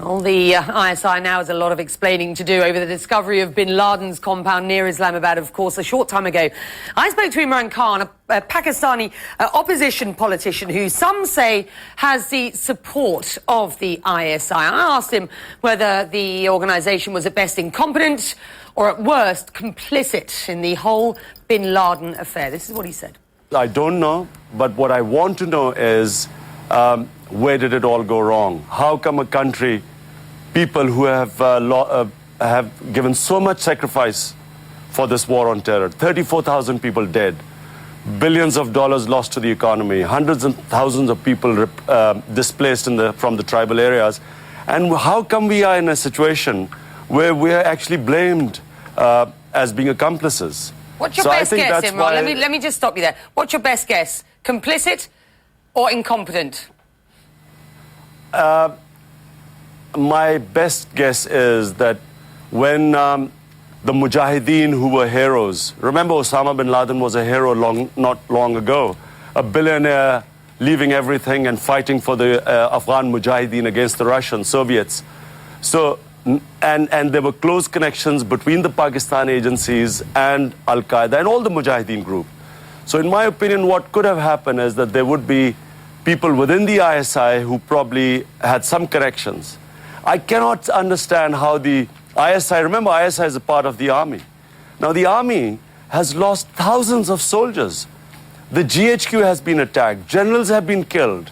Well, the ISI now has a lot of explaining to do over the discovery of bin Laden's compound near Islamabad, of course, a short time ago. I spoke to Imran Khan, a Pakistani opposition politician who some say has the support of the ISI. I asked him whether the organisation was at best incompetent or at worst complicit in the whole bin Laden affair. This is what he said. I don't know, but what I want to know is where did it all go wrong? How come a country, people who have given so much sacrifice for this war on terror, 34,000 people dead, billions of dollars lost to the economy, hundreds and thousands of people displaced from the tribal areas, and how come we are in a situation where we are actually blamed as being accomplices? What's your best guess, Imran? Let me just stop you there. What's your best guess? Complicit or incompetent? My best guess is that when the Mujahideen who were heroes, remember Osama bin Laden was a hero not long ago, a billionaire leaving everything and fighting for the Afghan Mujahideen against the Russian Soviets. So, and there were close connections between the Pakistan agencies and Al-Qaeda and all the Mujahideen group. So in my opinion, what could have happened is that there would be people within the ISI who probably had some connections. I cannot understand how the ISI, remember ISI is a part of the army. Now the army has lost thousands of soldiers. The GHQ has been attacked, generals have been killed,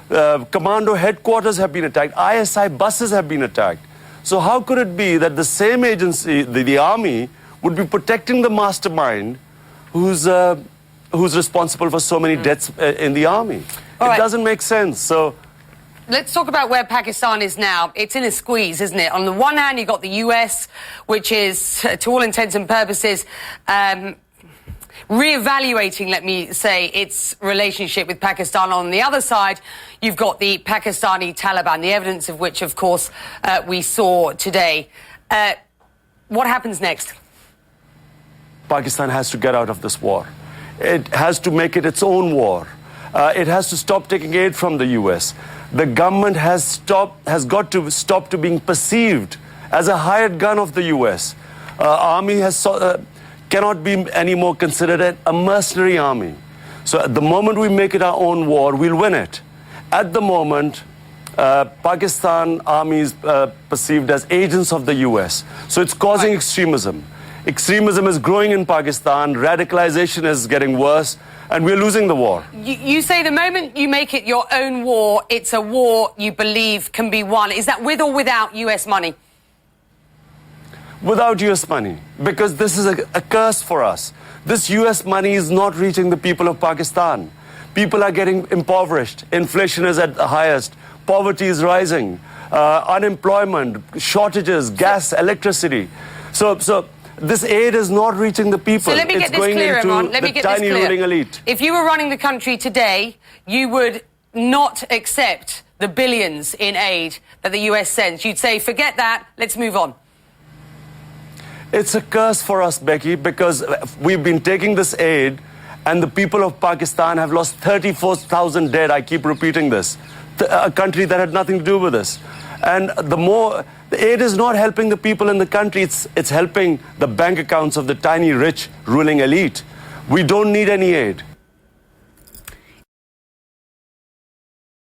commando headquarters have been attacked, ISI buses have been attacked. So how could it be that the same agency, the army, would be protecting the mastermind who's responsible for so many deaths in the army? It doesn't make sense. So let's talk about where Pakistan is now. It's in a squeeze, isn't it? On the one hand, you've got the US, which is, to all intents and purposes, re-evaluating, let me say, its relationship with Pakistan. On the other side, you've got the Pakistani Taliban, the evidence of which, of course, we saw today. What happens next? Pakistan has to get out of this war. It has to make it its own war. It has to stop taking aid from the US. The government has got to stop to being perceived as a hired gun of the US. Army cannot be anymore considered a mercenary army. So at the moment we make it our own war, we'll win it. At the moment, Pakistan army is perceived as agents of the US. So it's causing extremism. Extremism is growing in Pakistan, radicalization is getting worse, and we're losing the war. You say the moment you make it your own war, it's a war you believe can be won. Is that with or without US money? Without US money, because this is a curse for us. This US money is not reaching the people of Pakistan. People are getting impoverished. Inflation is at the highest. Poverty is rising. Unemployment, shortages, gas, electricity. So this aid is not reaching the people. So let me get this clear, Imran. Let me get this clear. Ruling elite. If you were running the country today, you would not accept the billions in aid that the US sends. You'd say, forget that, let's move on. It's a curse for us, Becky, because we've been taking this aid and the people of Pakistan have lost 34,000 dead. I keep repeating this. A country that had nothing to do with this. And the aid is not helping the people in the country, it's helping the bank accounts of the tiny rich ruling elite. We don't need any aid.